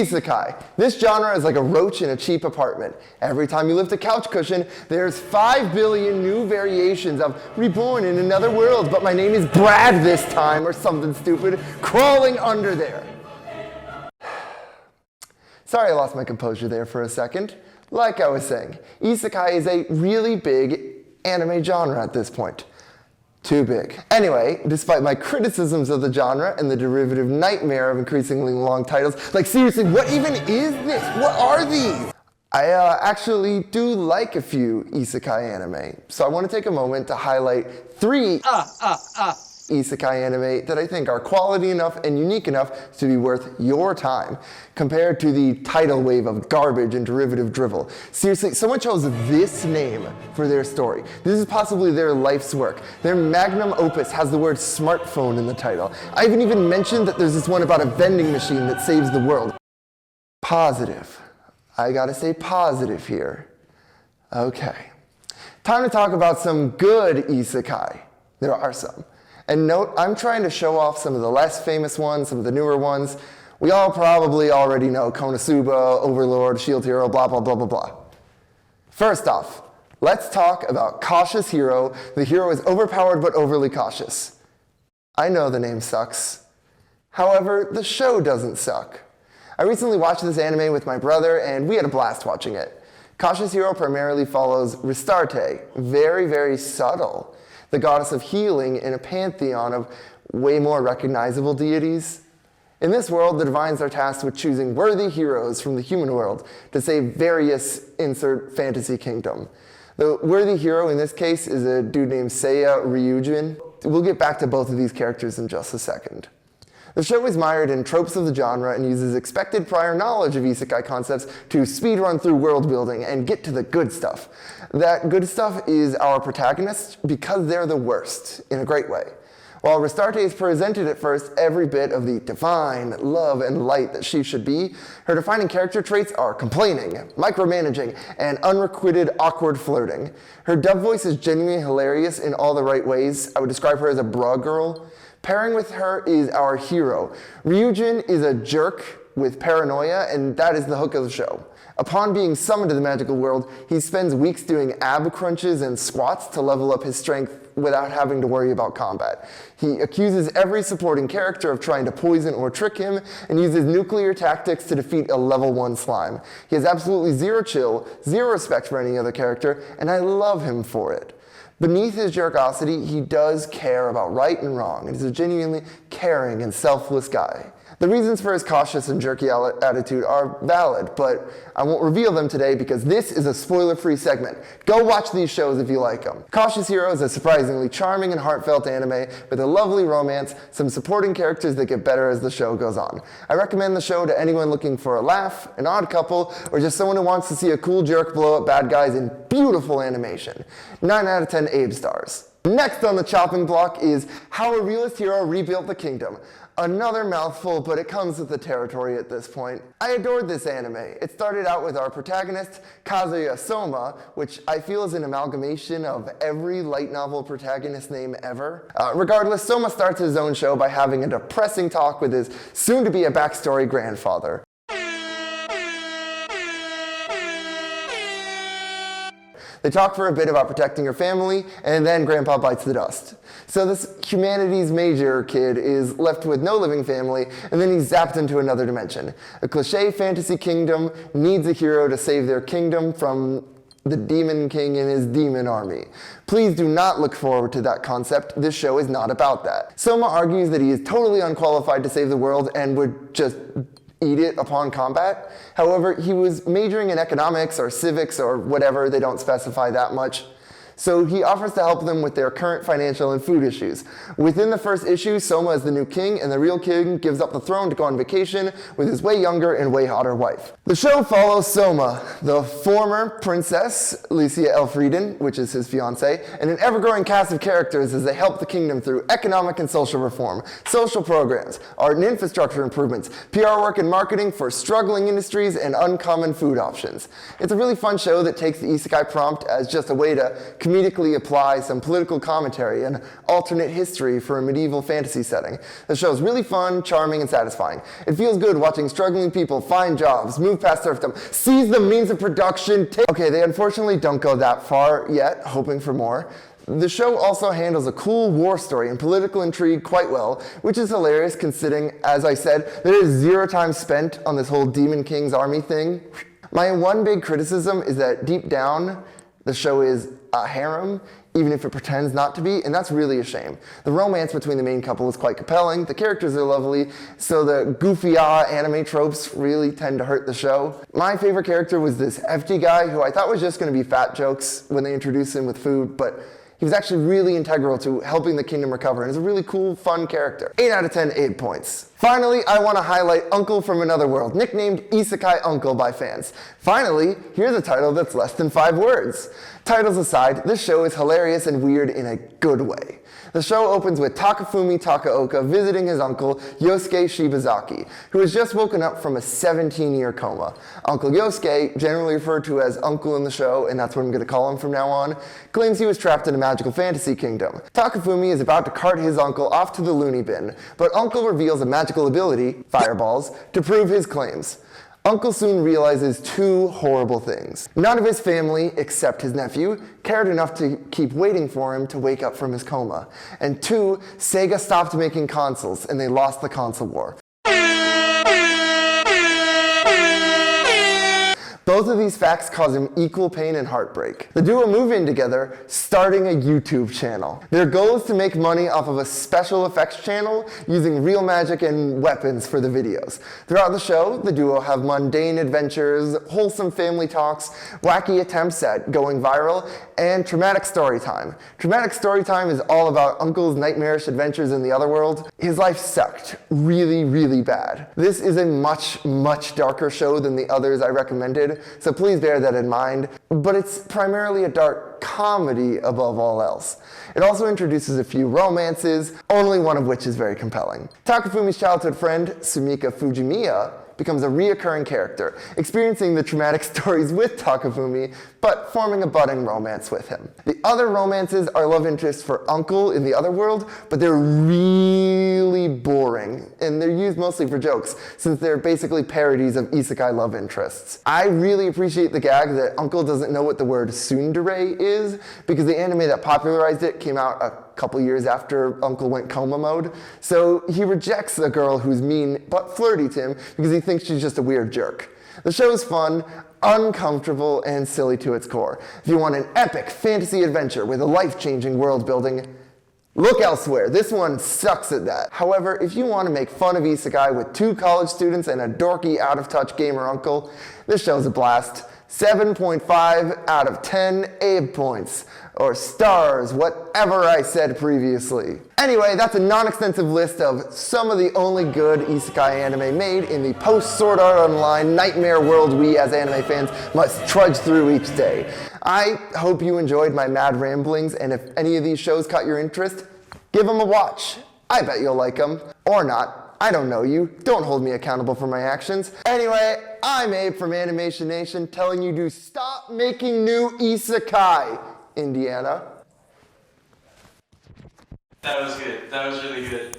Isekai. This genre is like a roach in a cheap apartment. Every time you lift a couch cushion, there's 5 billion new variations of reborn in another world, but my name is Brad this time, or something stupid, crawling under there. Sorry I lost my composure there for a second. Like I was saying, Isekai is a really big anime genre at this point. Too big. Anyway, despite my criticisms of the genre and the derivative nightmare of increasingly long titles, like seriously, what even is this? What are these? I actually do like a few isekai anime, so I want to take a moment to highlight 3 isekai anime that I think are quality enough and unique enough to be worth your time, compared to the tidal wave of garbage and derivative drivel. Seriously, someone chose this name for their story. This is possibly their life's work. Their magnum opus has the word smartphone in the title. I haven't even mentioned that there's this one about a vending machine that saves the world. Positive. I gotta say positive here. Okay. Time to talk about some good isekai. There are some. And note, I'm trying to show off some of the less famous ones, some of the newer ones. We all probably already know Konosuba, Overlord, Shield Hero, blah, blah, blah, blah, blah. First off, let's talk about Cautious Hero. The hero is overpowered but overly cautious. I know the name sucks. However, the show doesn't suck. I recently watched this anime with my brother, and we had a blast watching it. Cautious Hero primarily follows Restarte, very, very subtle, the goddess of healing in a pantheon of way more recognizable deities. In this world, the divines are tasked with choosing worthy heroes from the human world to save various insert fantasy kingdom. The worthy hero in this case is a dude named Seiya Ryujin. We'll get back to both of these characters in just a second. The show is mired in tropes of the genre and uses expected prior knowledge of isekai concepts to speedrun through world building and get to the good stuff. That good stuff is our protagonists because they're the worst, in a great way. While Restarte is presented at first every bit of the divine love and light that she should be, her defining character traits are complaining, micromanaging, and unrequited awkward flirting. Her dub voice is genuinely hilarious in all the right ways. I would describe her as a bra girl. Pairing with her is our hero. Ryujin is a jerk with paranoia, and that is the hook of the show. Upon being summoned to the magical world, he spends weeks doing ab crunches and squats to level up his strength without having to worry about combat. He accuses every supporting character of trying to poison or trick him, and uses nuclear tactics to defeat a level 1 slime. He has absolutely zero chill, zero respect for any other character, and I love him for it. Beneath his jerkosity, he does care about right and wrong, and is a genuinely caring and selfless guy. The reasons for his cautious and jerky attitude are valid, but I won't reveal them today because this is a spoiler-free segment. Go watch these shows if you like them. Cautious Hero is a surprisingly charming and heartfelt anime with a lovely romance, some supporting characters that get better as the show goes on. I recommend the show to anyone looking for a laugh, an odd couple, or just someone who wants to see a cool jerk blow up bad guys in beautiful animation. 9 out of 10 Abe stars. Next on the chopping block is How a Realist Hero Rebuilt the Kingdom. Another mouthful, but it comes with the territory at this point. I adored this anime. It started out with our protagonist, Kazuya Soma, which I feel is an amalgamation of every light novel protagonist name ever. Regardless, Soma starts his own show by having a depressing talk with his soon-to-be-a-backstory grandfather. They talk for a bit about protecting her family, and then Grandpa bites the dust. So this humanities major kid is left with no living family, and then he's zapped into another dimension. A cliché fantasy kingdom needs a hero to save their kingdom from the Demon King and his demon army. Please do not look forward to that concept. This show is not about that. Soma argues that he is totally unqualified to save the world and would just eat it upon combat. However, he was majoring in economics or civics or whatever, they don't specify that much. So he offers to help them with their current financial and food issues. Within the first issue, Soma is the new king, and the real king gives up the throne to go on vacation with his way younger and way hotter wife. The show follows Soma, the former princess, Lucia Elfrieden, which is his fiancée, and an ever-growing cast of characters as they help the kingdom through economic and social reform, social programs, art and infrastructure improvements, PR work and marketing for struggling industries, and uncommon food options. It's a really fun show that takes the isekai prompt as just a way to comedically apply some political commentary and alternate history for a medieval fantasy setting. The show is really fun, charming, and satisfying. It feels good watching struggling people find jobs, move past serfdom, seize the means of production. Okay, they unfortunately don't go that far yet, hoping for more. The show also handles a cool war story and political intrigue quite well, which is hilarious considering, as I said, there is 0 time spent on this whole Demon King's army thing. My one big criticism is that deep down, the show is a harem, even if it pretends not to be, and that's really a shame. The romance between the main couple is quite compelling, the characters are lovely, so the goofy-ah anime tropes really tend to hurt the show. My favorite character was this hefty guy who I thought was just going to be fat jokes when they introduced him with food, but he was actually really integral to helping the kingdom recover, and is a really cool, fun character. 8 out of 10, 8 points. Finally, I want to highlight Uncle from Another World, nicknamed Isekai Uncle by fans. Finally, here's a title that's less than 5 words. Titles aside, this show is hilarious and weird in a good way. The show opens with Takafumi Takaoka visiting his uncle, Yosuke Shibazaki, who has just woken up from a 17-year coma. Uncle Yosuke, generally referred to as Uncle in the show, and that's what I'm going to call him from now on, claims he was trapped in a magical fantasy kingdom. Takafumi is about to cart his uncle off to the loony bin, but Uncle reveals a magical ability, fireballs, to prove his claims. Uncle soon realizes 2 horrible things. None of his family, except his nephew, cared enough to keep waiting for him to wake up from his coma. And 2, Sega stopped making consoles, and they lost the console war. Both of these facts cause him equal pain and heartbreak. The duo move in together, starting a YouTube channel. Their goal is to make money off of a special effects channel using real magic and weapons for the videos. Throughout the show, the duo have mundane adventures, wholesome family talks, wacky attempts at going viral, and traumatic story time. Traumatic story time is all about Uncle's nightmarish adventures in the other world. His life sucked really, really bad. This is a much, much darker show than the others I recommended, so please bear that in mind, but it's primarily a dark comedy above all else. It also introduces a few romances, only one of which is very compelling. Takafumi's childhood friend, Sumika Fujimiya, becomes a reoccurring character, experiencing the traumatic stories with Takafumi, but forming a budding romance with him. The other romances are love interests for Uncle in the other world, but they're really boring, and they're used mostly for jokes, since they're basically parodies of isekai love interests. I really appreciate the gag that Uncle doesn't know what the word tsundere is, because the anime that popularized it came out a couple years after Uncle went coma mode, so he rejects a girl who's mean but flirty to him because he thinks she's just a weird jerk. The show is fun, uncomfortable, and silly to its core. If you want an epic fantasy adventure with a life-changing world building, look elsewhere. This one sucks at that. However, if you want to make fun of isekai with 2 college students and a dorky, out-of-touch gamer uncle, this show's a blast. 7.5 out of 10 Abe points, or stars, whatever I said previously. Anyway, that's a non-extensive list of some of the only good isekai anime made in the post-Sword Art Online nightmare world we as anime fans must trudge through each day. I hope you enjoyed my mad ramblings, and if any of these shows caught your interest, give them a watch. I bet you'll like them. Or not. I don't know you. Don't hold me accountable for my actions. Anyway, I'm Abe from Animation Nation telling you to stop making new isekai, Indiana. That was good. That was really good.